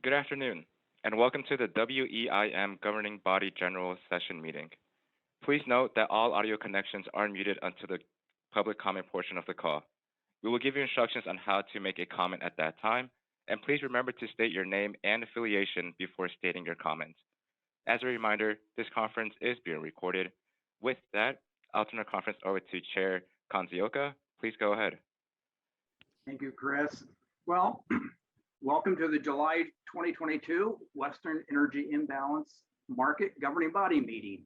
Good afternoon, and welcome to the WEIM Governing Body General Session meeting. Please note that all audio connections are muted until the public comment portion of the call. We will give you instructions on how to make a comment at that time, and please remember to state your name and affiliation before stating your comments. As a reminder, this conference is being recorded. With that, I'll turn the conference over to Chair Kanzioka. Please go ahead. Thank you, Chris. Well, welcome to the July 2022 Western Energy Imbalance Market Governing Body meeting.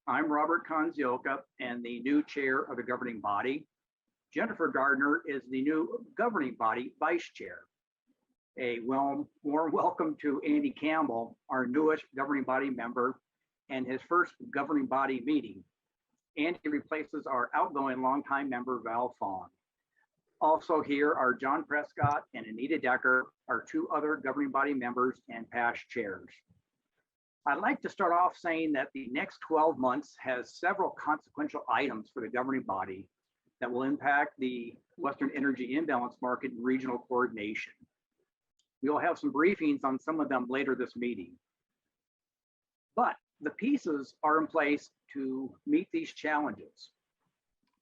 I'm Robert Kanzioka and the new chair of the governing body. Jennifer Gardner is the new governing body vice chair. A warm welcome to Andy Campbell, our newest governing body member, and his first governing body meeting. Andy replaces our outgoing longtime member, Val Fawn. Also here are John Prescott and Anita Decker, our two other governing body members and past chairs. I'd like to start off saying that the next 12 months has several consequential items for the governing body that will impact the Western Energy Imbalance Market and regional coordination. We'll have some briefings on some of them later this meeting. But the pieces are in place to meet these challenges.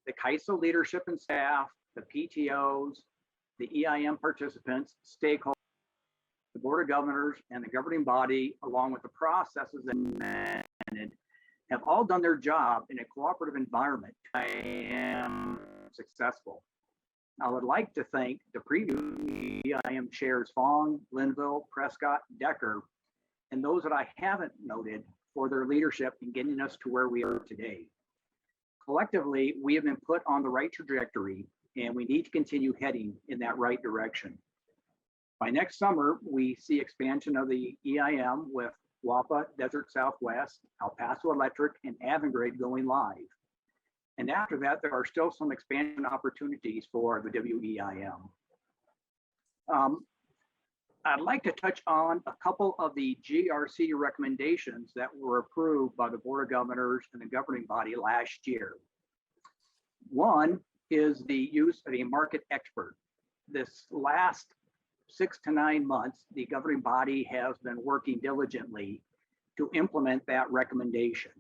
The CAISO leadership and staff, the PTOs, the EIM participants, stakeholders, the Board of Governors, and the governing body, along with the processes that implemented, have all done their job in a cooperative environment. I am successful. I would like to thank the previous EIM chairs, Fong, Linville, Prescott, Decker, and those that I haven't noted for their leadership in getting us to where we are today. Collectively, we have been put on the right trajectory, and we need to continue heading in that right direction. By next summer, we see expansion of the EIM with WAPA, Desert Southwest, El Paso Electric, and Avangrid going live. And after that, there are still some expansion opportunities for the WEIM. I'd like to touch on a couple of the GRC recommendations that were approved by the Board of Governors and the governing body last year. One is the use of a market expert. This last 6 to 9 months, the governing body has been working diligently to implement that recommendation.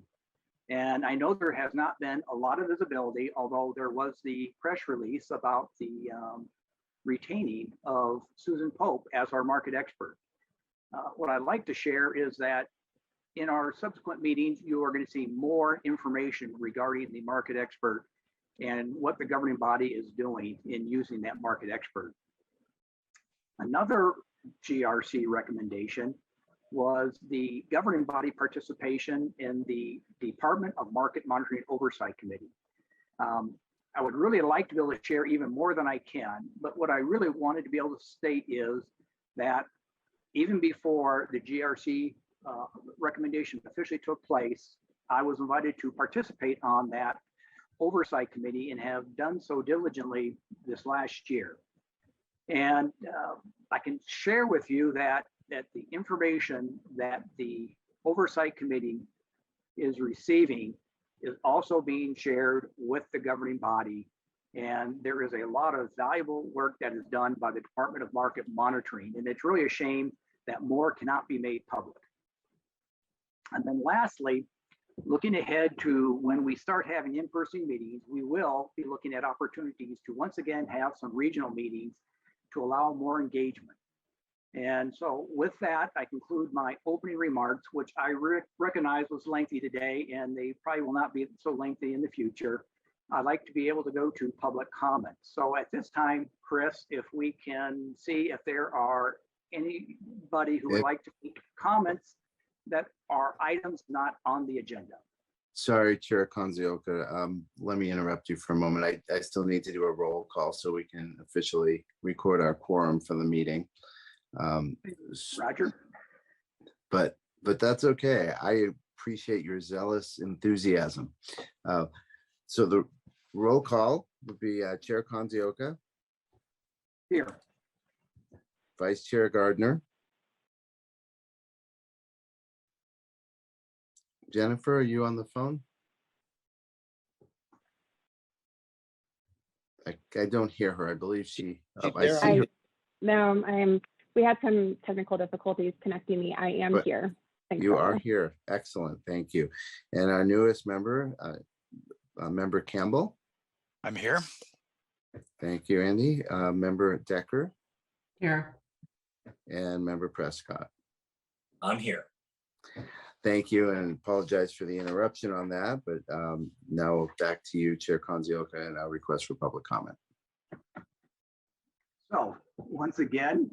And I know there has not been a lot of visibility, although there was the press release about the retaining of Susan Pope as our market expert. What I'd like to share is that in our subsequent meetings, you are going to see more information regarding the market expert and what the governing body is doing in using that market expert. Another GRC recommendation was the governing body participation in the Department of Market Monitoring Oversight Committee. I would really like to be able to share even more than I can, but what I really wanted to be able to state is that even before the GRC recommendation officially took place, I was invited to participate on that oversight committee and have done so diligently this last year. And I can share with you that the information that the oversight committee is receiving is also being shared with the governing body. And there is a lot of valuable work that is done by the Department of Market Monitoring. And it's really a shame that more cannot be made public. And then lastly, looking ahead to when we start having in-person meetings, we will be looking at opportunities to once again have some regional meetings to allow more engagement. And so with that, I conclude my opening remarks, which I recognize was lengthy today, and they probably will not be so lengthy in the future. I'd like to be able to go to public comments. So at this time, Chris, if we can see if there are anybody who would like to make comments that are items not on the agenda. Sorry, Chair Kanzioka, let me interrupt you for a moment. I still need to do a roll call so we can officially record our quorum for the meeting. Roger. But that's okay. I appreciate your zealous enthusiasm. So the roll call would be Chair Kanzioka. Here. Vice Chair Gardner. Jennifer, are you on the phone? I don't hear her. I believe she. Oh, I see her. No, I am we had some technical difficulties connecting me. I am But here. Thanks, you Raul. are here. Excellent. Thank you. And our newest member, Member Campbell. I'm here. Thank you, Andy. Member Decker Here. and Member Prescott. I'm here. Thank you, and apologize for the interruption on that, but now back to you, Chair Kanzioka, and our request for public comment. So once again,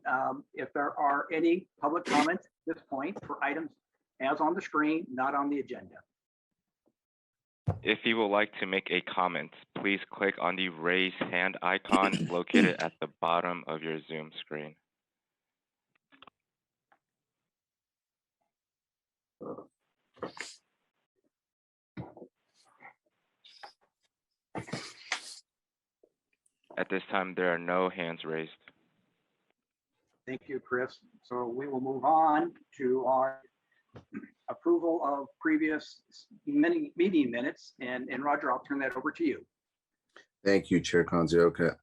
if there are any public comments at this point for items as on the screen, not on the agenda. If you would like to make a comment, please click on the raise hand icon located at the bottom of your Zoom screen. At this time, there are no hands raised. Thank you, Chris. So we will move on to our approval of previous meeting minutes. And Roger, I'll turn that over to you. Thank you, Chair Kanzioka.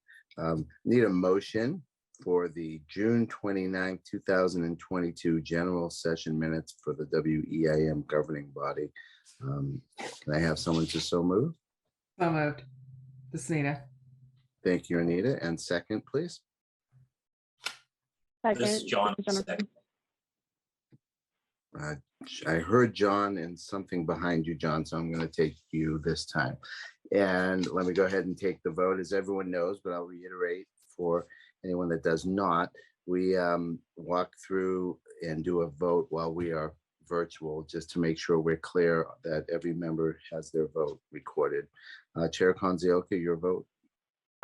Need a motion for the June 29, 2022 general session minutes for the WEIM governing body. Can I have someone to so move? So moved. This is Nina. Thank you, Anita. And second, please. Second, This is John. this is Jennifer. I heard John and something behind you, John, so I'm going to take you this time. And let me go ahead and take the vote. As everyone knows, but I'll reiterate for anyone that does not, we walk through and do a vote while we are virtual, just to make sure we're clear that every member has their vote recorded. Chair Kanzioka, your vote.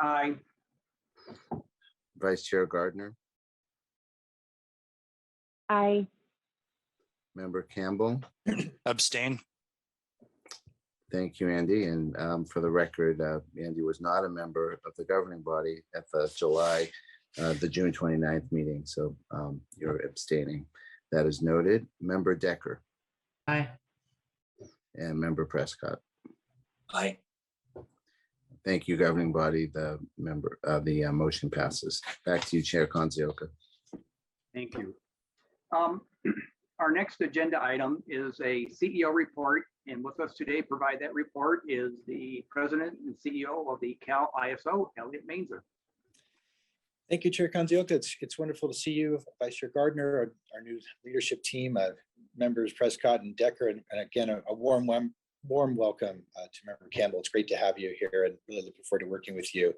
Aye. Vice Chair Gardner, Aye. Member Campbell. Abstain. Thank you, Andy. And for the record, Andy was not a member of the governing body at the June 29th meeting. So you're abstaining. That is noted. Member Decker Aye. and Member Prescott. Aye. Thank you, governing body. The motion passes. Back to you, Chair Kanzioka. Thank you. Our next agenda item is a CEO report, and with us today provide that report is the president and CEO of the Cal ISO, Elliot Mainzer. Thank you, Chair Kanzioka. It's wonderful to see you, Vice Chair Gardner, our new leadership team, members Prescott and Decker, and again, a warm welcome to Member Campbell. It's great to have you here, and really looking forward to working with you.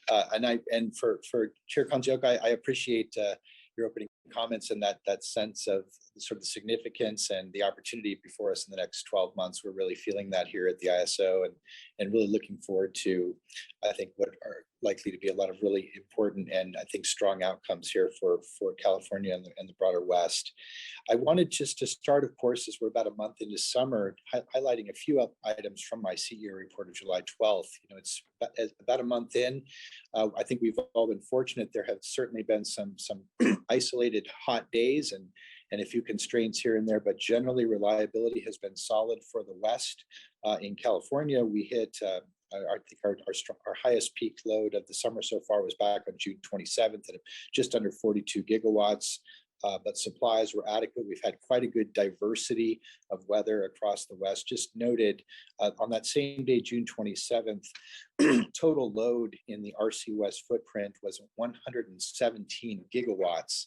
And for Chair Kanzioka, I appreciate your opening comments and that sense of sort of the significance and the opportunity before us in the next 12 months. We're really feeling that here at the ISO, and really looking forward to, I think, what are likely to be a lot of really important and I think strong outcomes here for California and the broader West. I wanted just to start, of course, as we're about a month into summer, highlighting a few items from my CEO report of July 12th. You know, it's about a month in. I think we've all been fortunate. There have certainly been some isolated hot days and a few constraints here and there, but generally reliability has been solid for the West. In California, we hit, I think our highest peak load of the summer so far was back on June 27th at just under 42 gigawatts. But supplies were adequate. We've had quite a good diversity of weather across the West. Just noted on that same day, June 27th, total load in the RC West footprint was 117 gigawatts.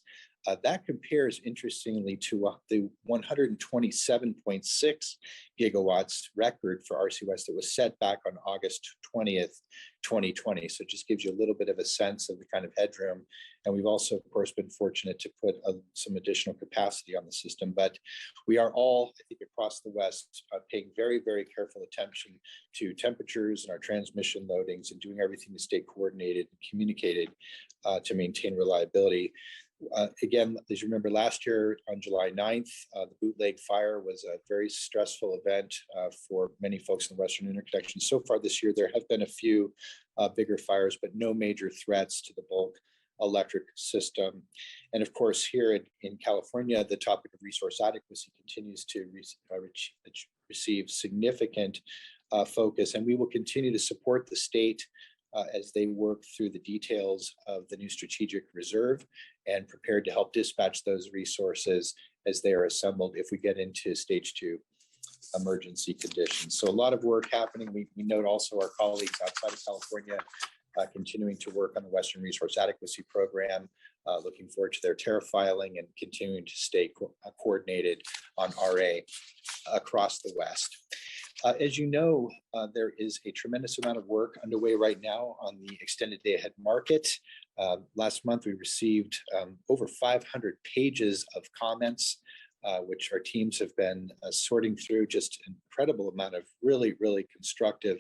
That compares, interestingly, to the 127.6 gigawatts record for RC West that was set back on August 20th, 2020. So it just gives you a little bit of a sense of the kind of headroom. And we've also, of course, been fortunate to put some additional capacity on the system. But we are all, I think, across the West, paying very, very careful attention to temperatures and our transmission loadings and doing everything to stay coordinated and communicated to maintain reliability. Again, as you remember, last year on July 9th, the Bootleg fire was a very stressful event for many folks in the Western Interconnection. So far this year, there have been a few bigger fires, but no major threats to the bulk electric system. And of course, here in California, the topic of resource adequacy continues to receive significant focus, and we will continue to support the state as they work through the details of the new strategic reserve and prepared to help dispatch those resources as they are assembled if we get into stage 2 emergency conditions. So a lot of work happening. We note also our colleagues outside of California continuing to work on the Western Resource Adequacy Program, looking forward to their tariff filing and continuing to stay coordinated on RA across the West. As you know, there is a tremendous amount of work underway right now on the extended day ahead market. Last month, we received over 500 pages of comments, which our teams have been sorting through. Just an incredible amount of really, really constructive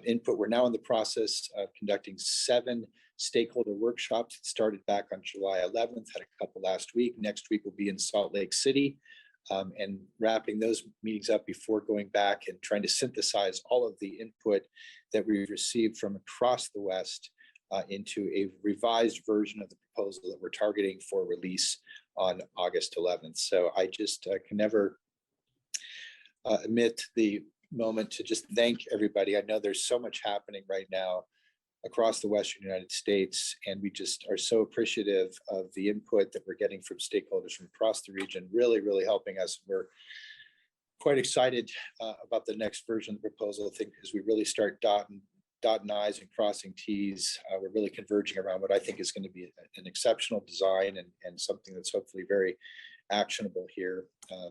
input. We're now in the process of conducting 7 stakeholder workshops. It started back on July 11th, had a couple last week. Next week will be in Salt Lake City. And wrapping those meetings up before going back and trying to synthesize all of the input that we've received from across the West into a revised version of the proposal that we're targeting for release on August 11th. So I just can never omit the moment to just thank everybody. I know there's so much happening right now across the Western United States, and we just are so appreciative of the input that we're getting from stakeholders from across the region, really, really helping us. We're quite excited about the next version of the proposal. I think as we really start dotting I's and crossing T's, we're really converging around what I think is going to be an exceptional design and something that's hopefully very actionable here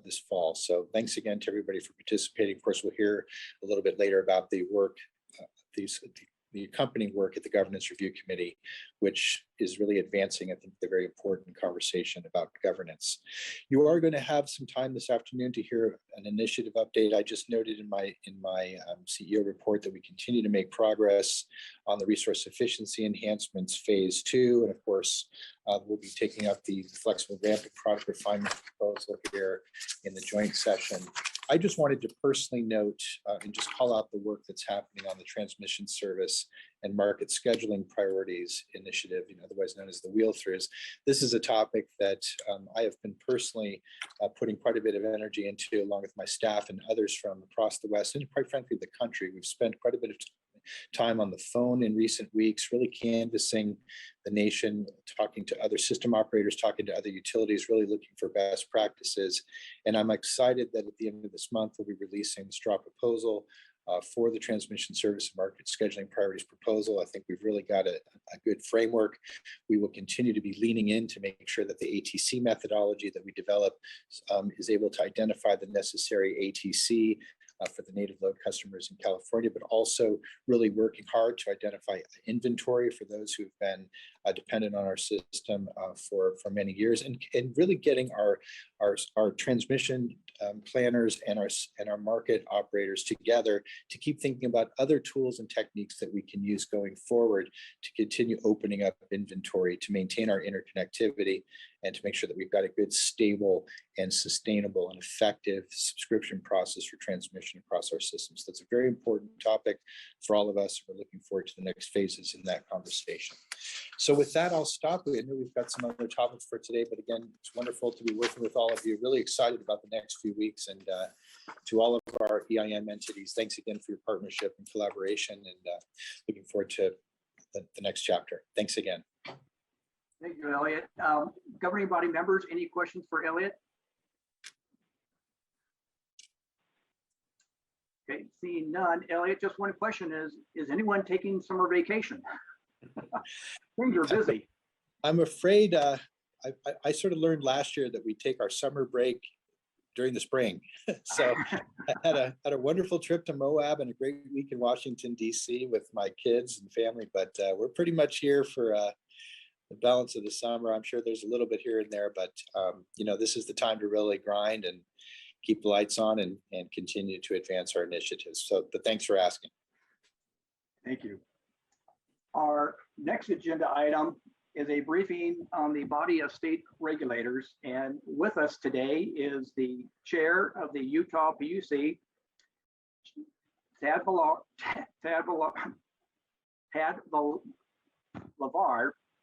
this fall. So thanks again to everybody for participating. Of course, we'll hear a little bit later about the work, the accompanying work at the Governance Review Committee, which is really advancing, I think, the very important conversation about governance. You are going to have some time this afternoon to hear an initiative update. I just noted in my CEO report that we continue to make progress on the resource efficiency enhancements phase 2. And of course, we'll be taking up the flexible ramping product refinement proposal here in the joint session. I just wanted to personally note and just call out the work that's happening on the transmission service and market scheduling priorities initiative, otherwise known as the wheel-throughs. This is a topic that I have been personally putting quite a bit of energy into, along with my staff and others from across the West and quite frankly, the country. We've spent quite a bit of time on the phone in recent weeks, really canvassing the nation, talking to other system operators, talking to other utilities, really looking for best practices. And I'm excited that at the end of this month, we'll be releasing the straw proposal for the transmission service and market scheduling priorities proposal. I think we've really got a good framework. We will continue to be leaning in to make sure that the ATC methodology that we develop is able to identify the necessary ATC for the native load customers in California, but also really working hard to identify inventory for those who've been dependent on our system for many years, and really getting our transmission planners and our market operators together to keep thinking about other tools and techniques that we can use going forward to continue opening up inventory, to maintain our interconnectivity, and to make sure that we've got a good, stable, and sustainable and effective subscription process for transmission across our systems. That's a very important topic for all of us. We're looking forward to the next phases in that conversation. So with that, I'll stop. I know we've got some other topics for today, but again, it's wonderful to be working with all of you. Really excited about the next few weeks, and to all of our EIM entities, thanks again for your partnership and collaboration, and looking forward to the next chapter. Thanks again. Thank you, Elliot. Governing body members, any questions for Elliot? Okay, seeing none. Elliot, just one question is anyone taking summer vacation? Things are busy. I'm afraid I sort of learned last year that we take our summer break during the spring. So I had a wonderful trip to Moab and a great week in Washington, D.C. with my kids and family, but we're pretty much here for the balance of the summer. I'm sure there's a little bit here and there, but this is the time to really grind and keep the lights on and continue to advance our initiatives. So, but thanks for asking. Thank you. Our next agenda item is a briefing on the body of state regulators. And with us today is the chair of the Utah PUC, Tad LeVar,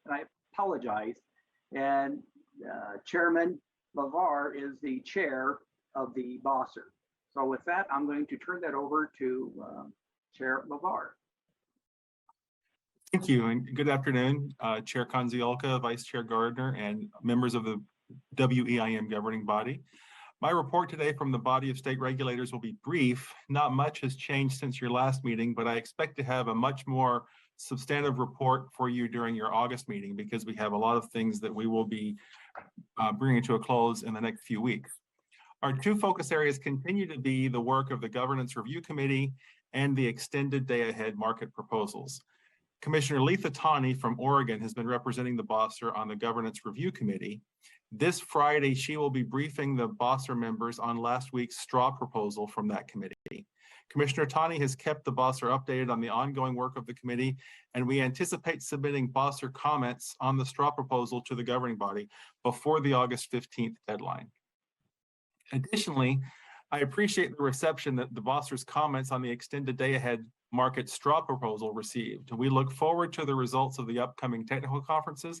and I apologize. And Chairman LeVar is the chair of the BOSSR. So with that, I'm going to turn that over to Chair LeVar. Thank you, and good afternoon, Chair Kanziolka, Vice Chair Gardner, and members of the WEIM governing body. My report today from the body of state regulators will be brief. Not much has changed since your last meeting, but I expect to have a much more substantive report for you during your August meeting because we have a lot of things that we will be bringing to a close in the next few weeks. Our two focus areas continue to be the work of the Governance Review Committee and the extended day-ahead market proposals. Commissioner Letha Tawney from Oregon has been representing the BOSSR on the Governance Review Committee. This Friday, she will be briefing the BOSSR members on last week's straw proposal from that committee. Commissioner Tawney has kept the BOSSR updated on the ongoing work of the committee, and we anticipate submitting BOSSR comments on the straw proposal to the governing body before the August 15th deadline. Additionally, I appreciate the reception that the BOSSR's comments on the extended day-ahead market straw proposal received. We look forward to the results of the upcoming technical conferences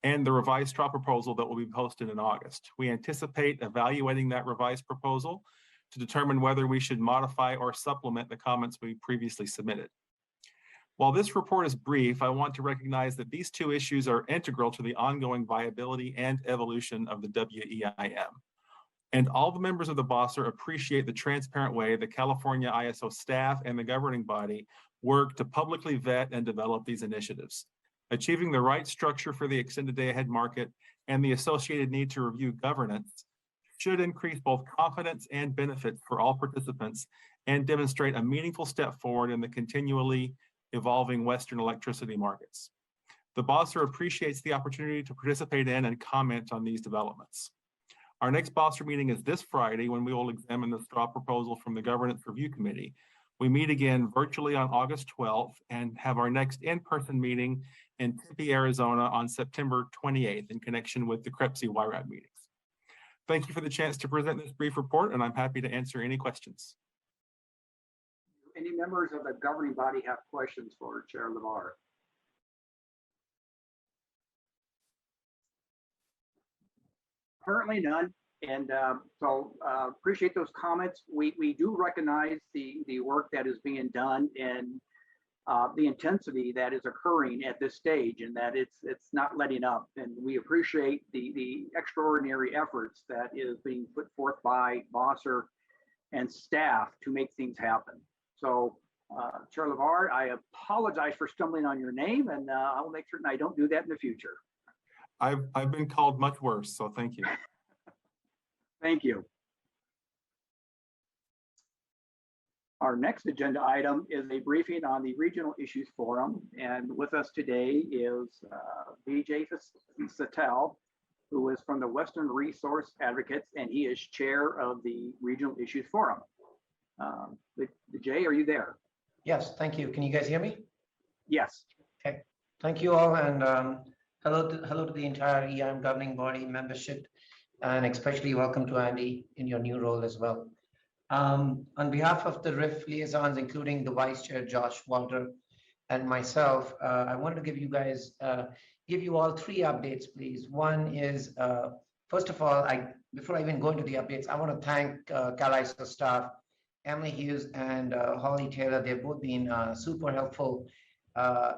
and the revised straw proposal that will be posted in August. We anticipate evaluating that revised proposal to determine whether we should modify or supplement the comments we previously submitted. While this report is brief, I want to recognize that these two issues are integral to the ongoing viability and evolution of the WEIM. And all the members of the BOSSR appreciate the transparent way the California ISO staff and the governing body work to publicly vet and develop these initiatives. Achieving the right structure for the extended day-ahead market and the associated need to review governance should increase both confidence and benefits for all participants and demonstrate a meaningful step forward in the continually evolving Western electricity markets. The BOSSR appreciates the opportunity to participate in and comment on these developments. Our next BOSSR meeting is this Friday when we will examine the straw proposal from the Governance Review Committee. We meet again virtually on August 12th and have our next in-person meeting in Tempe, Arizona on September 28th in connection with the CREPC YRAD meetings. Thank you for the chance to present this brief report, and I'm happy to answer any questions. Any members of the governing body have questions for Chair LeVar? Currently none, and so appreciate those comments. We do recognize the work that is being done and the intensity that is occurring at this stage, and that it's not letting up. And we appreciate the extraordinary efforts that is being put forth by BOSSR and staff to make things happen. So Chair LeVar, I apologize for stumbling on your name, and I will make certain I don't do that in the future. I've been called much worse, so thank you. Thank you. Our next agenda item is a briefing on the Regional Issues Forum, and with us today is Vijay Satel, who is from the Western Resource Advocates, and he is chair of the Regional Issues Forum. Vijay, are you there? Yes, thank you. Can you guys hear me? Yes. Okay. Thank you all, and hello to the entire EIM governing body membership, and especially welcome to Andy in your new role as well. On behalf of the RIF liaisons, including the Vice Chair Josh Walter and myself, I wanted to give you all three updates, please. One is, first of all, before I even go into the updates, I want to thank CalISO staff, Emily Hughes and Holly Taylor. They've both been super helpful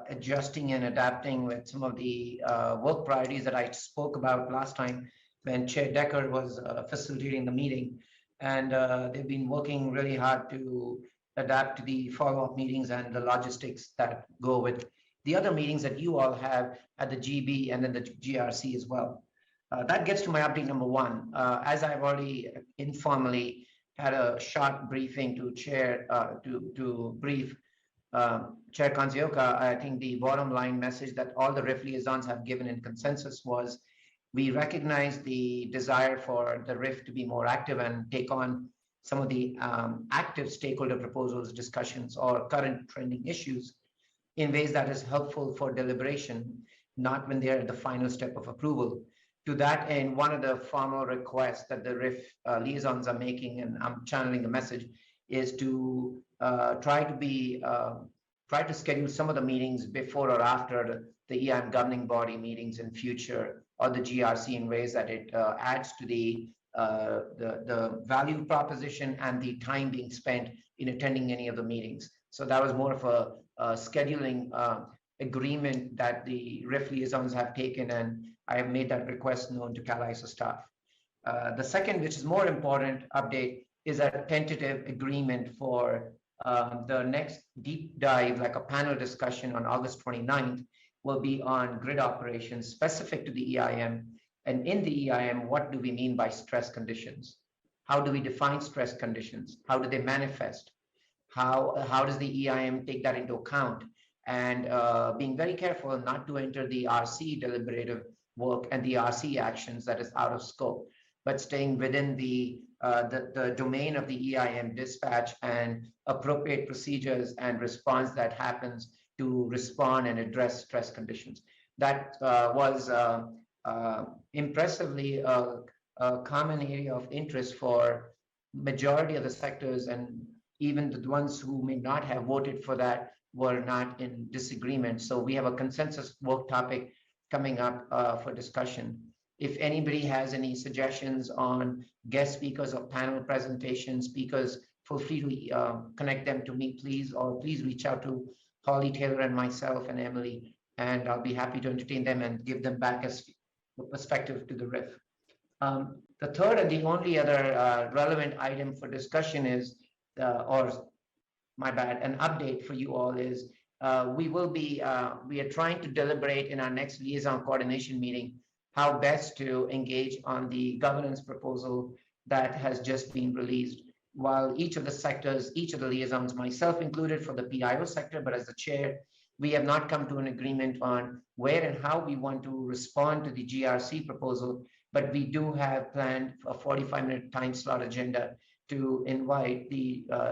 adjusting and adapting with some of the work priorities that I spoke about last time when Chair Decker was facilitating the meeting. And they've been working really hard to adapt to the follow-up meetings and the logistics that go with the other meetings that you all have at the GB and then the GRC as well. That gets to my update number one. As I've already informally had a short briefing to brief Chair Kanzioka, I think the bottom line message that all the RIF liaisons have given in consensus was we recognize the desire for the RIF to be more active and take on some of the active stakeholder proposals, discussions, or current trending issues in ways that is helpful for deliberation, not when they're at the final step of approval. To that end, one of the formal requests that the RIF liaisons are making, and I'm channeling the message, is to try to schedule some of the meetings before or after the EIM governing body meetings in future, or the GRC, in ways that it adds to the value proposition and the time being spent in attending any of the meetings. So that was more of a scheduling agreement that the RIF liaisons have taken, and I have made that request known to CalISO staff. The second, which is more important update, is a tentative agreement for the next deep dive, like a panel discussion on August 29th, will be on grid operations specific to the EIM. And in the EIM, what do we mean by stress conditions? How do we define stress conditions? How do they manifest? How does the EIM take that into account? And being very careful not to enter the RC deliberative work and the RC actions that is out of scope, but staying within the domain of the EIM dispatch and appropriate procedures and response that happens to respond and address stress conditions. That was impressively a common area of interest for majority of the sectors, and even the ones who may not have voted for that were not in disagreement. So we have a consensus work topic coming up for discussion. If anybody has any suggestions on guest speakers or panel presentation speakers, feel free to connect them to me, please, or please reach out to Holly Taylor and myself and Emily, and I'll be happy to entertain them and give them back as a perspective to the RIF. The third and the only other relevant item for discussion is, or my bad, an update for you all is, we are trying to deliberate in our next liaison coordination meeting how best to engage on the governance proposal that has just been released. While each of the sectors, each of the liaisons, myself included for the PIO sector, but as the chair, we have not come to an agreement on where and how we want to respond to the GRC proposal, but we do have planned a 45-minute time slot agenda to invite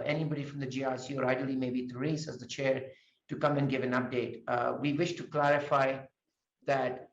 anybody from the GRC, or ideally maybe Therese as the chair, to come and give an update. We wish to clarify that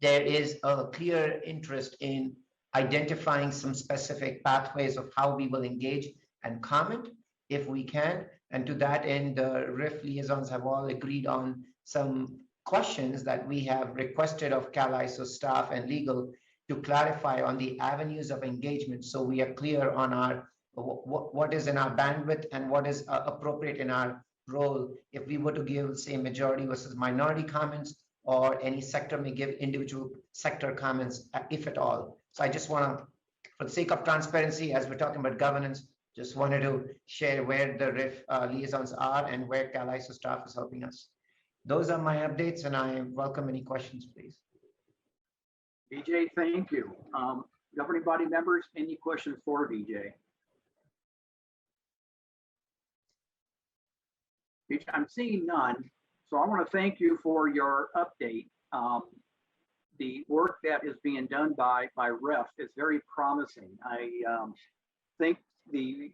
there is a clear interest in identifying some specific pathways of how we will engage and comment if we can. And to that end, the RIF liaisons have all agreed on some questions that we have requested of CalISO staff and legal to clarify on the avenues of engagement. So we are clear on our what is in our bandwidth and what is appropriate in our role. If we were to give, say, majority versus minority comments, or any sector may give individual sector comments, if at all. So I just want to, for the sake of transparency, as we're talking about governance, just wanted to share where the RIF liaisons are and where CalISO staff is helping us. Those are my updates, and I welcome any questions, please. VJ, thank you. Governing body members, any questions for VJ? VJ, I'm seeing none. So I want to thank you for your update. The work that is being done by REF is very promising. I think the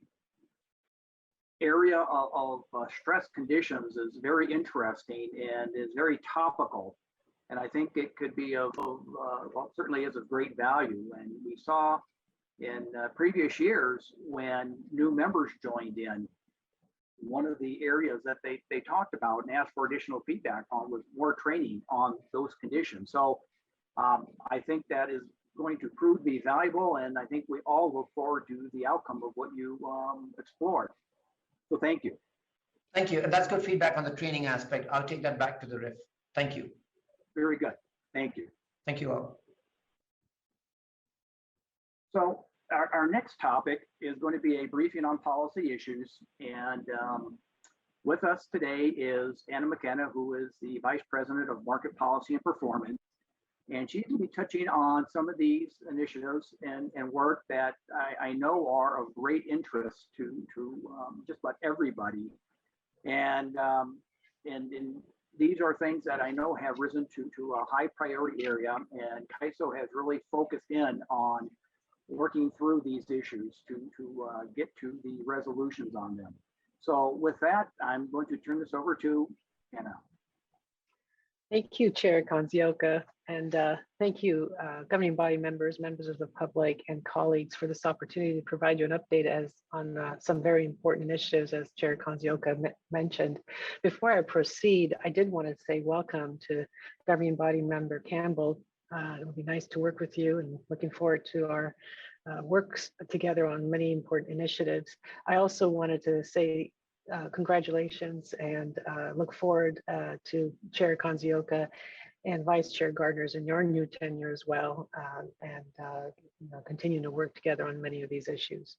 area of stress conditions is very interesting and is very topical. And I think it could be well, certainly is of great value. And we saw in previous years when new members joined in, one of the areas that they talked about and asked for additional feedback on was more training on those conditions. So I think that is going to prove to be valuable, and I think we all look forward to the outcome of what you explored. So thank you. Thank you, and that's good feedback on the training aspect. I'll take that back to the RIF. Thank you. Very good. Thank you. Thank you all. So our next topic is going to be a briefing on policy issues. And with us today is Anna McKenna, who is the Vice President of Market Policy and Performance. And she's going to be touching on some of these initiatives and work that I know are of great interest to just about everybody. And these are things that I know have risen to a high priority area, and CAISO has really focused in on working through these issues to get to the resolutions on them. So with that, I'm going to turn this over to Anna. Thank you, Chair Kanzioka, and thank you, governing body members, members of the public, and colleagues for this opportunity to provide you an update on some very important initiatives, as Chair Kanzioka mentioned. Before I proceed, I did want to say welcome to governing body member Campbell. It will be nice to work with you, and looking forward to our works together on many important initiatives. I also wanted to say congratulations and look forward to Chair Kanzioka and Vice Chair Gardner's in your new tenure as well, and continuing to work together on many of these issues.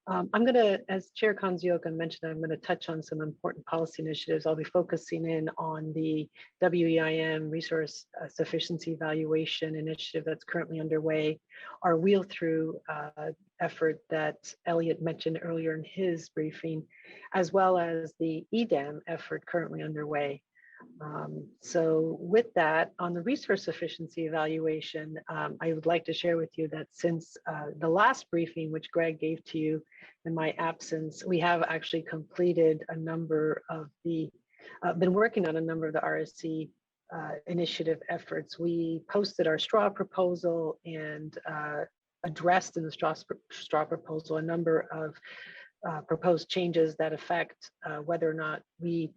I'm going to, as Chair Kanzioka mentioned, I'm going to touch on some important policy initiatives. I'll be focusing in on the WEIM resource sufficiency evaluation initiative that's currently underway, our wheel through effort that Elliot mentioned earlier in his briefing, as well as the EDAM effort currently underway. So with that, on the resource efficiency evaluation, I would like to share with you that since the last briefing, which Greg gave to you in my absence, we have actually completed a number of the, been working on a number of the RSC initiative efforts. We posted our straw proposal and addressed in the straw proposal a number of proposed changes that affect whether or not we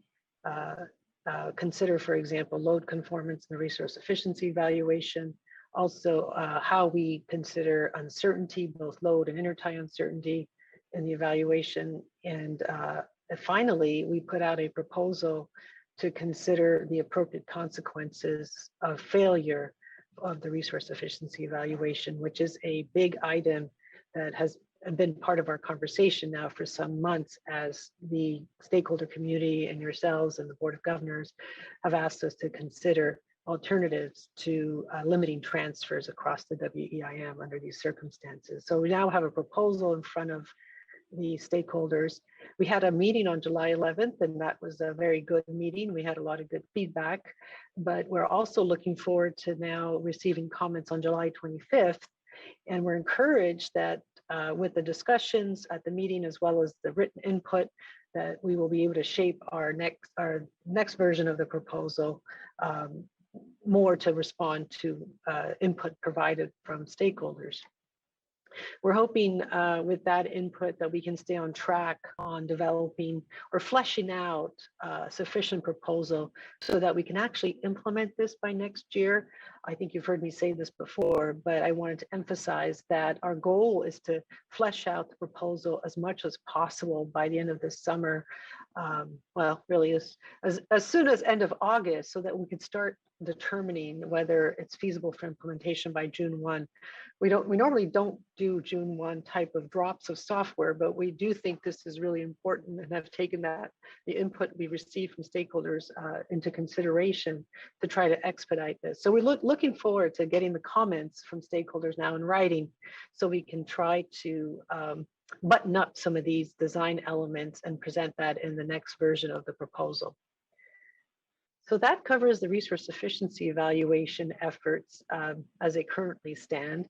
consider, for example, load conformance and the resource efficiency evaluation, also how we consider uncertainty, both load and intertie uncertainty in the evaluation. And finally, we put out a proposal to consider the appropriate consequences of failure of the resource efficiency evaluation, which is a big item that has been part of our conversation now for some months, as the stakeholder community and yourselves and the Board of Governors have asked us to consider alternatives to limiting transfers across the WEIM under these circumstances. So we now have a proposal in front of the stakeholders. We had a meeting on July 11th, and that was a very good meeting. We had a lot of good feedback, but we're also looking forward to now receiving comments on July 25th. And we're encouraged that with the discussions at the meeting, as well as the written input, that we will be able to shape our next version of the proposal more to respond to input provided from stakeholders. We're hoping with that input that we can stay on track on developing or fleshing out a sufficient proposal so that we can actually implement this by next year. I think you've heard me say this before, but I wanted to emphasize that our goal is to flesh out the proposal as much as possible by the end of this summer. Well, really as soon as end of August, so that we could start determining whether it's feasible for implementation by June 1. We normally don't do June 1 type of drops of software, but we do think this is really important and have taken the input we received from stakeholders into consideration to try to expedite this. So we're looking forward to getting the comments from stakeholders now in writing, so we can try to button up some of these design elements and present that in the next version of the proposal. So that covers the resource efficiency evaluation efforts as they currently stand.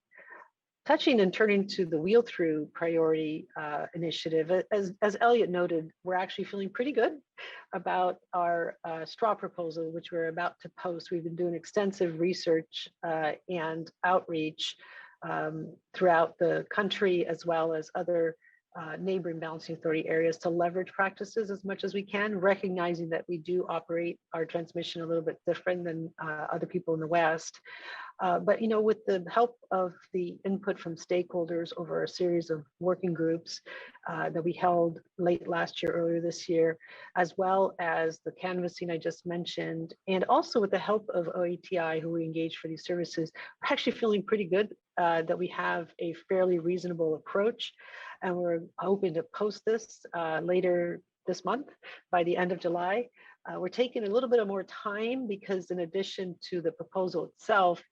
Touching and turning to the wheel through priority initiative, as Elliot noted, we're actually feeling pretty good about our straw proposal, which we're about to post. We've been doing extensive research and outreach throughout the country, as well as other neighboring balancing authority areas, to leverage practices as much as we can, recognizing that we do operate our transmission a little bit different than other people in the West. But with the help of the input from stakeholders over a series of working groups that we held late last year, earlier this year, as well as the canvassing I just mentioned, and also with the help of OETI, who we engage for these services, we're actually feeling pretty good that we have a fairly reasonable approach. And we're hoping to post this later this month, by the end of July. We're taking a little bit of more time because, in addition to the proposal itself,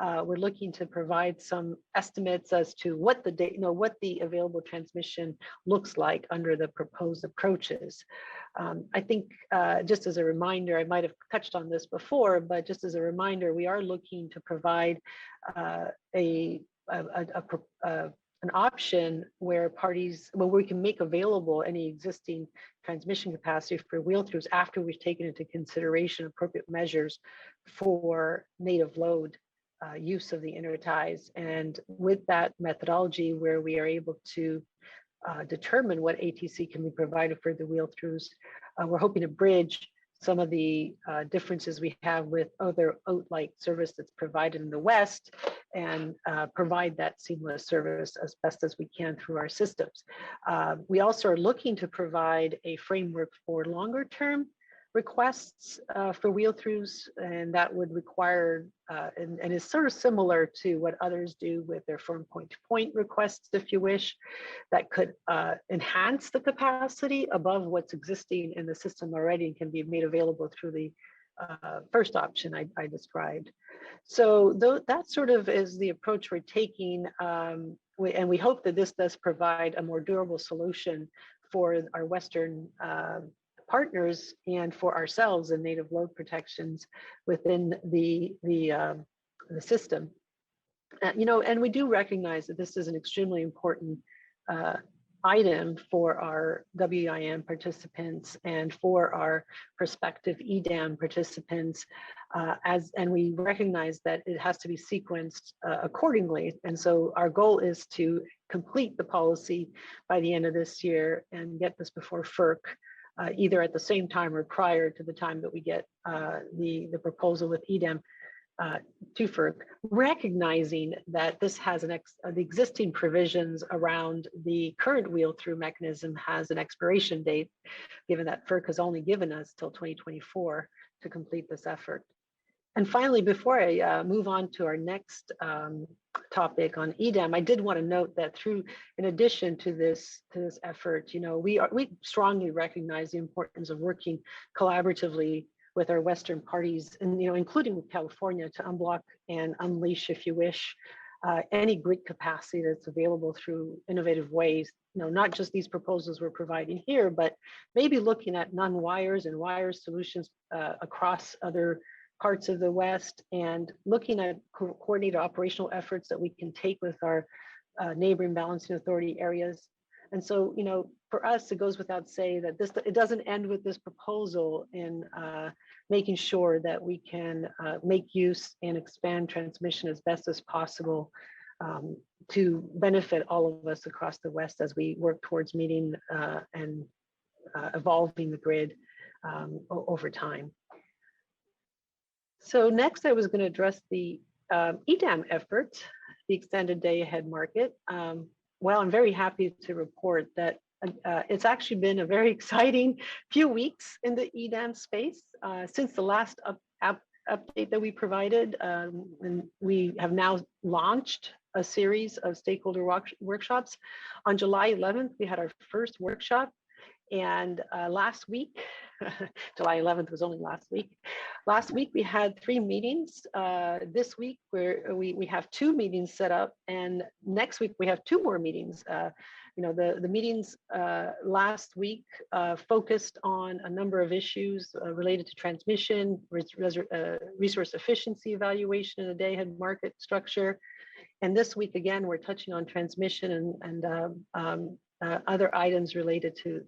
we're looking to provide some estimates as to what the available transmission looks like under the proposed approaches. I think just as a reminder, I might have touched on this before, but just as a reminder, we are looking to provide an option where we can make available any existing transmission capacity for wheel throughs after we've taken into consideration appropriate measures for native load use of the interties. And with that methodology, where we are able to determine what ATC can be provided for the wheel throughs, we're hoping to bridge some of the differences we have with other OAT-like service that's provided in the West, and provide that seamless service as best as we can through our systems. We also are looking to provide a framework for longer term requests for wheel-throughs, and that would require, and is sort of similar to what others do with their firm point-to-point requests, if you wish, that could enhance the capacity above what's existing in the system already and can be made available through the first option I described. So that sort of is the approach we're taking, and we hope that this does provide a more durable solution for our Western partners and for ourselves in native load protections within the system. And we do recognize that this is an extremely important item for our WEIM participants and for our prospective EDAM participants, and we recognize that it has to be sequenced accordingly. And so our goal is to complete the policy by the end of this year and get this before FERC, either at the same time or prior to the time that we get the proposal with EDAM to FERC, recognizing that this has the existing provisions around the current wheel-through mechanism has an expiration date, given that FERC has only given us till 2024 to complete this effort. And finally, before I move on to our next topic on EDAM, I did want to note that in addition to this effort, we strongly recognize the importance of working collaboratively with our Western parties, and including with California, to unblock and unleash, if you wish, any grid capacity that's available through innovative ways. Not just these proposals we're providing here, but maybe looking at non-wires and wire solutions across other parts of the West, and looking at coordinated operational efforts that we can take with our neighboring balancing authority areas. And so, for us, it goes without saying that it doesn't end with this proposal in making sure that we can make use and expand transmission as best as possible to benefit all of us across the West as we work towards meeting and evolving the grid over time. So next, I was going to address the EDAM effort, the extended day ahead market. Well, I'm very happy to report that it's actually been a very exciting few weeks in the EDAM space since the last update that we provided. And we have now launched a series of stakeholder workshops. On July 11th, we had our first workshop. And last week, July 11th was only last week. Last week we had 3 meetings. This week we have 2 meetings set up, and next week we have 2 more meetings. The meetings last week focused on a number of issues related to transmission, resource efficiency evaluation in the day-ahead market structure. And this week again, we're touching on transmission and other items related to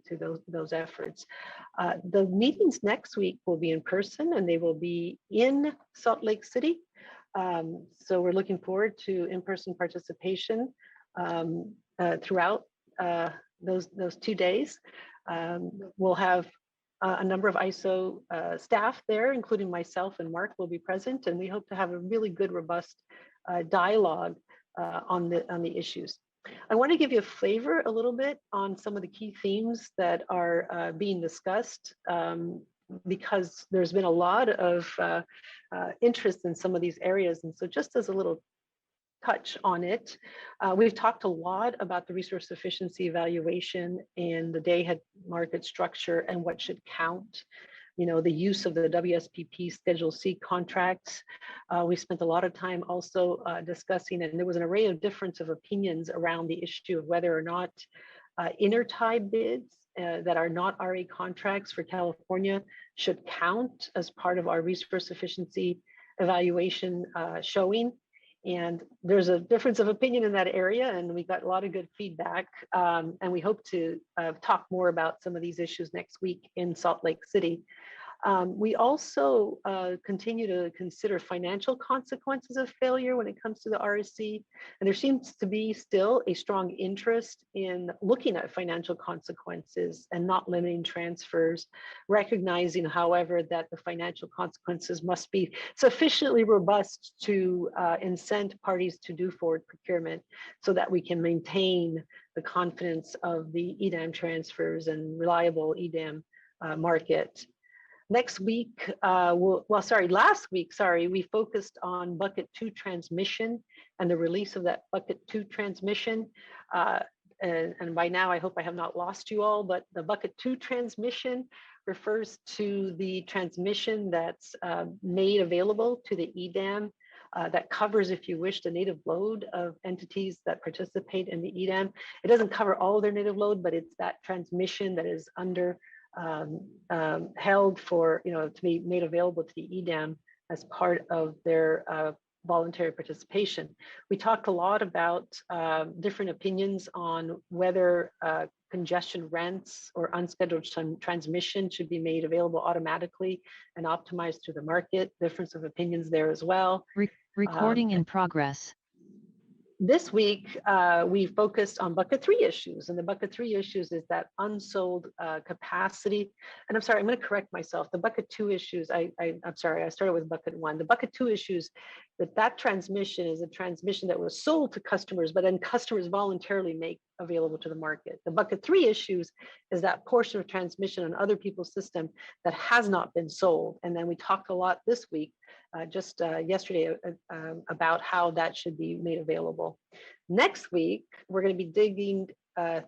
those efforts. The meetings next week will be in person, and they will be in Salt Lake City. So we're looking forward to in-person participation throughout those 2 days. We'll have a number of ISO staff there, including myself and Mark will be present, and we hope to have a really good, robust dialogue on the issues. I want to give you a flavor a little bit on some of the key themes that are being discussed, because there's been a lot of interest in some of these areas. And so just as a little touch on it, we've talked a lot about the resource efficiency evaluation and the day-ahead market structure and what should count. The use of the WSPP Schedule C contracts. We spent a lot of time also discussing, and there was an array of difference of opinions around the issue of whether or not intertie bids that are not RA contracts for California should count as part of our resource efficiency evaluation showing. And there's a difference of opinion in that area, and we got a lot of good feedback. And we hope to talk more about some of these issues next week in Salt Lake City. We also continue to consider financial consequences of failure when it comes to the RSC. And there seems to be still a strong interest in looking at financial consequences and not limiting transfers, recognizing, however, that the financial consequences must be sufficiently robust to incent parties to do forward procurement so that we can maintain the confidence of the EDAM transfers and reliable EDAM market. Next week, last week, we focused on bucket 2 transmission and the release of that bucket 2 transmission. And by now, I hope I have not lost you all, but the bucket 2 transmission refers to the transmission that's made available to the EDAM that covers, if you wish, the native load of entities that participate in the EDAM. It doesn't cover all of their native load, but it's that transmission that is held for, to be made available to the EDAM as part of their voluntary participation. We talked a lot about different opinions on whether congestion rents or unscheduled transmission should be made available automatically and optimized through the market. Difference of opinions there as well. Recording in progress. This week, we focused on bucket 3 issues, and the bucket 3 issues is that unsold capacity. And I'm sorry, I'm going to correct myself. The bucket 2 issues, I'm sorry, I started with bucket 1. The bucket 2 issues, that transmission is a transmission that was sold to customers, but then customers voluntarily make available to the market. The bucket 3 issues is that portion of transmission on other people's system that has not been sold. And then we talked a lot this week, just yesterday, about how that should be made available. Next week, we're going to be digging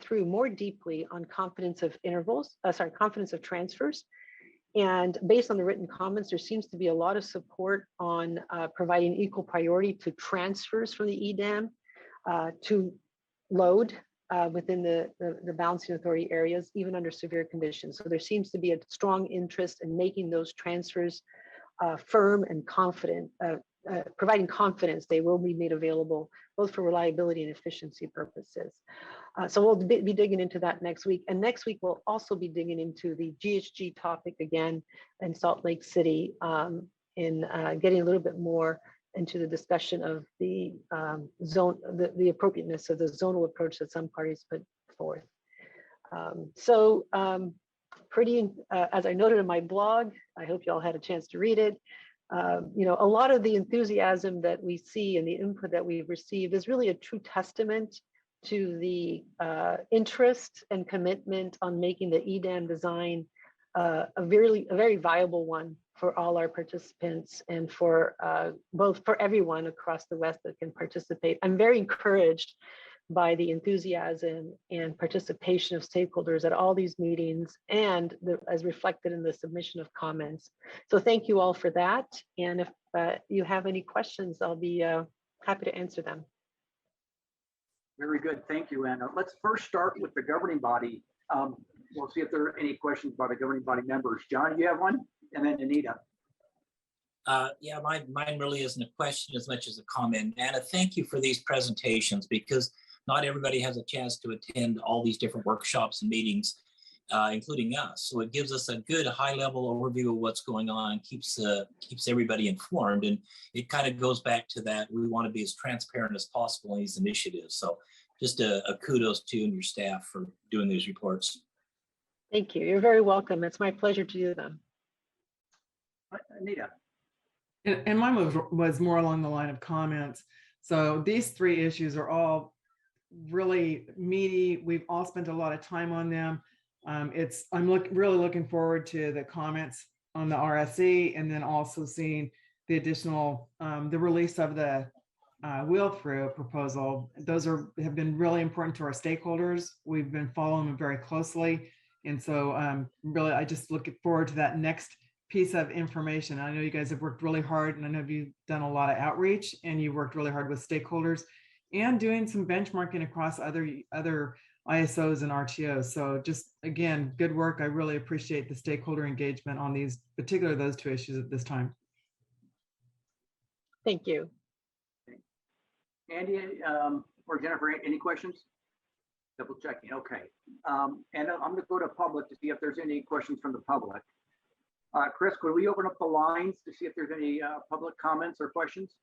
through more deeply on confidence of confidence of transfers. And based on the written comments, there seems to be a lot of support on providing equal priority to transfers from the EDAM to load within the balancing authority areas, even under severe conditions. So there seems to be a strong interest in making those transfers firm and confident, providing confidence they will be made available both for reliability and efficiency purposes. So we'll be digging into that next week. And next week, we'll also be digging into the GHG topic again in Salt Lake City, in getting a little bit more into the discussion of the the appropriateness of the zonal approach that some parties put forth. As I noted in my blog, I hope you all had a chance to read it. A lot of the enthusiasm that we see and the input that we've received is really a true testament to the interest and commitment on making the EDAM design a very viable one for all our participants and for both for everyone across the West that can participate. I'm very encouraged by the enthusiasm and participation of stakeholders at all these meetings and as reflected in the submission of comments. So thank you all for that. And if you have any questions, I'll be happy to answer them. Very good, thank you, Anna. Let's first start with the governing body. We'll see if there are any questions by the governing body members. John, you have one? And then Anita. Yeah, mine really isn't a question as much as a comment. Anna, thank you for these presentations, because not everybody has a chance to attend all these different workshops and meetings, including us. So it gives us a good high-level overview of what's going on, keeps everybody informed, and it kind of goes back to that we want to be as transparent as possible in these initiatives. So just a kudos to you and your staff for doing these reports. Thank you. You're very welcome. It's my pleasure to do them. Anita. And mine was more along the line of comments. So these 3 issues are all really meaty. We've all spent a lot of time on them. I'm really looking forward to the comments on the RSC, and then also seeing the additional, the release of the wheel-through proposal. Those have been really important to our stakeholders. We've been following them very closely. And so really, I just look forward to that next piece of information. I know you guys have worked really hard, and I know you've done a lot of outreach, and you worked really hard with stakeholders and doing some benchmarking across other ISOs and RTOs. So just, again, good work. I really appreciate the stakeholder engagement on these, particularly those 2 issues at this time. Thank you. Andy or Jennifer, any questions? Double checking, okay. And I'm gonna go to public to see if there's any questions from the public. Chris, could we open up the lines to see if there's any public comments or questions?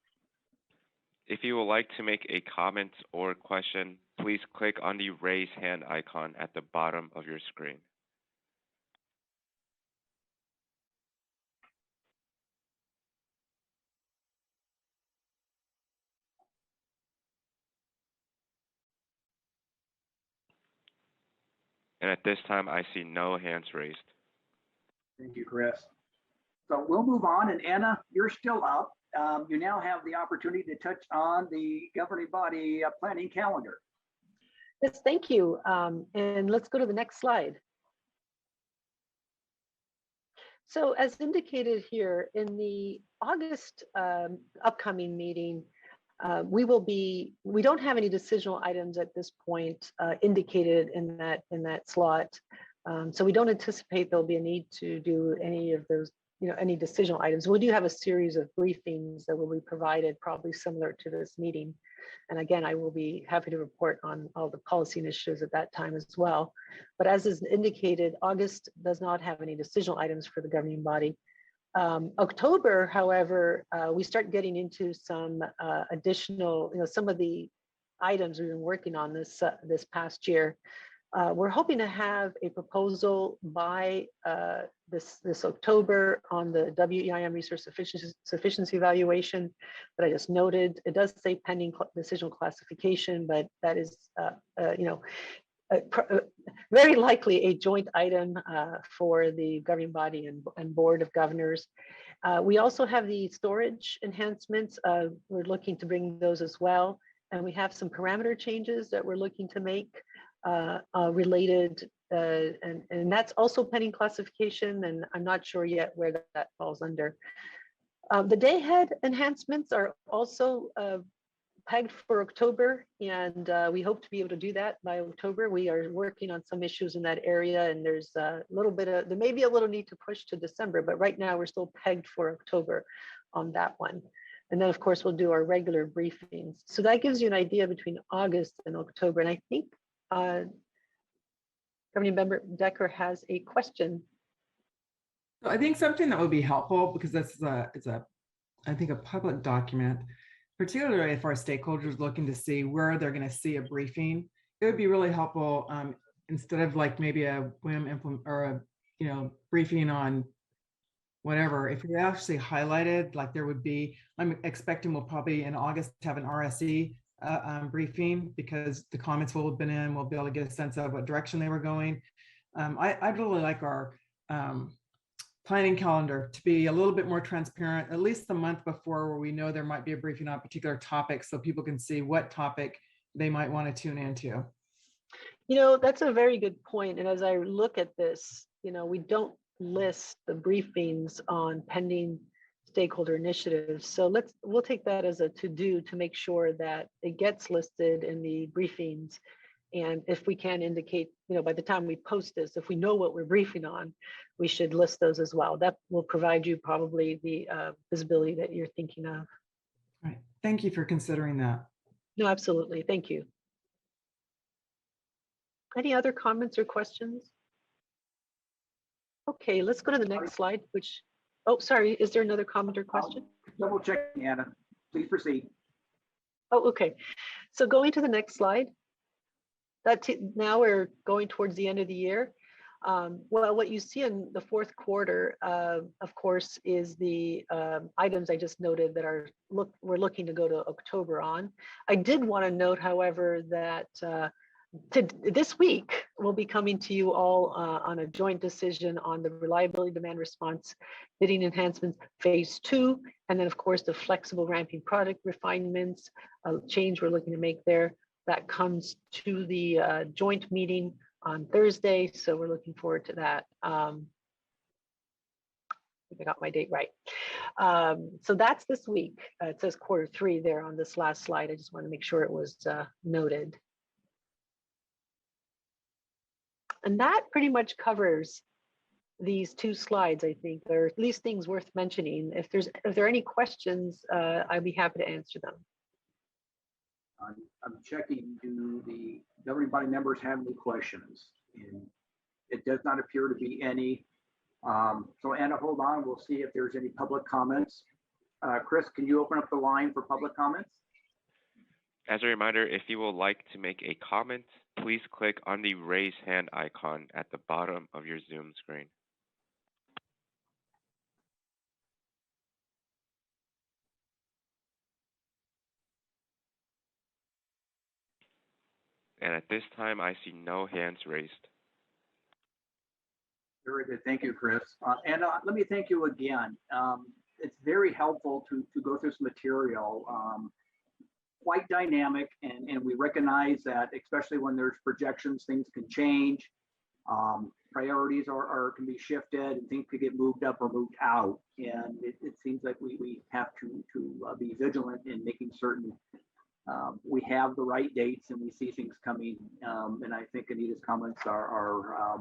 If you would like to make a comment or question, please click on the raise hand icon at the bottom of your screen. And at this time, I see no hands raised. Thank you, Chris. So we'll move on, and Anna, you're still up. You now have the opportunity to touch on the governing body planning calendar. Yes, thank you. And let's go to the next slide. So as indicated here in the August upcoming meeting, we don't have any decisional items at this point indicated in that slot. So we don't anticipate there'll be a need to do any of those, any decisional items. We do have a series of briefings that will be provided, probably similar to this meeting. And again, I will be happy to report on all the policy initiatives at that time as well. But as is indicated, August does not have any decisional items for the governing body. October, however, we start getting into some additional, some of the items we've been working on this past year. We're hoping to have a proposal by this October on the WEIM resource sufficiency evaluation that I just noted. It does say pending decisional classification, but that is, very likely a joint item for the governing body and board of governors. We also have the storage enhancements. We're looking to bring those as well. And we have some parameter changes that we're looking to make related, and that's also pending classification, and I'm not sure yet where that falls under. The day ahead enhancements are also pegged for October, and we hope to be able to do that by October. We are working on some issues in that area, and there's a little bit of, there may be a little need to push to December, but right now we're still pegged for October on that one. And then of course we'll do our regular briefings. So that gives you an idea between August and October. And I think Governing Member Decker has a question. So I think something that would be helpful, because this is I think a public document, particularly if our stakeholders looking to see where they're going to see a briefing, it would be really helpful instead of like maybe a WEIM implement or a briefing on whatever, if you actually highlighted, like there would be, I'm expecting we'll probably in August have an RSE briefing, because the comments will have been in, we'll be able to get a sense of what direction they were going. I'd really like our planning calendar to be a little bit more transparent, at least the month before, where we know there might be a briefing on a particular topic, so people can see what topic they might want to tune into. That's a very good point. And as I look at this, we don't list the briefings on pending stakeholder initiatives. So we'll take that as a to-do to make sure that it gets listed in the briefings. And if we can indicate, by the time we post this, if we know what we're briefing on, we should list those as well. That will provide you probably the visibility that you're thinking of. All right. Thank you for considering that. No, absolutely. Thank you. Any other comments or questions? Okay, let's go to the next slide, which, oh, sorry, is there another comment or question? Double checking, Anna. Please proceed. Oh, okay. So going to the next slide. Now we're going towards the end of the year. Well, what you see in the fourth quarter, of course, is the items I just noted that we're looking to go to October on. I did want to note, however, that this week we'll be coming to you all on a joint decision on the reliability demand response bidding enhancements phase 2, and then of course the flexible ramping product refinements, a change we're looking to make there. That comes to the joint meeting on Thursday, so we're looking forward to that. I think I got my date right. So that's this week. It says Q3 there on this last slide. I just want to make sure it was noted. And that pretty much covers these two slides, I think. There are at least things worth mentioning. If there are any questions, I'd be happy to answer them. I'm checking, do the governing body members have any questions? And it does not appear to be any. So Anna, hold on. We'll see if there's any public comments. Chris, can you open up the line for public comments? As a reminder, if you would like to make a comment, please click on the raise hand icon at the bottom of your Zoom screen. And at this time, I see no hands raised. Very good. Thank you, Chris. And let me thank you again. It's very helpful to go through this material. Quite dynamic, and we recognize that, especially when there's projections, things can change. Priorities can be shifted, and things could get moved up or moved out. And it seems like we have to be vigilant in making certain we have the right dates and we see things coming. And I think Anita's comments are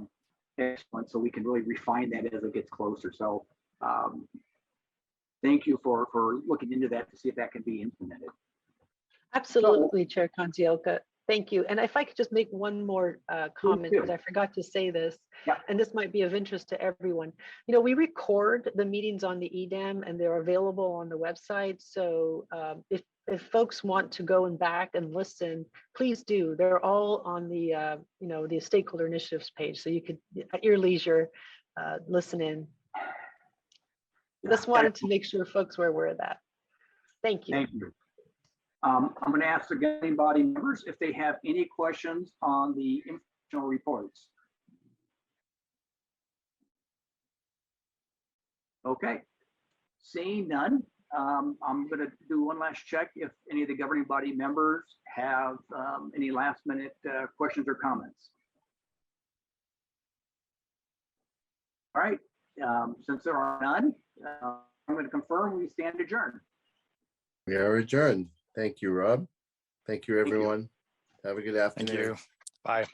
excellent, so we can really refine that as it gets closer. So thank you for looking into that to see if that can be implemented. Absolutely, Chair Kanzioka. Thank you. And if I could just make one more comment, because I forgot to say this, and this might be of interest to everyone. You know, we record the meetings on the EDAM and they're available on the website. So if folks want to go and back and listen, please do. They're all on the, you know, the stakeholder initiatives page. So you could, at your leisure, listen in. Just wanted to make sure folks were aware of that. Thank you. Thank you. I'm going to ask the governing body members if they have any questions on the informational reports. Okay, seeing none, I'm going to do one last check if any of the governing body members have any last minute questions or comments. All right, since there are none, I'm going to confirm we stand adjourned. We are adjourned. Thank you, Rob. Thank you, everyone. Have a good afternoon. Thank you. Bye.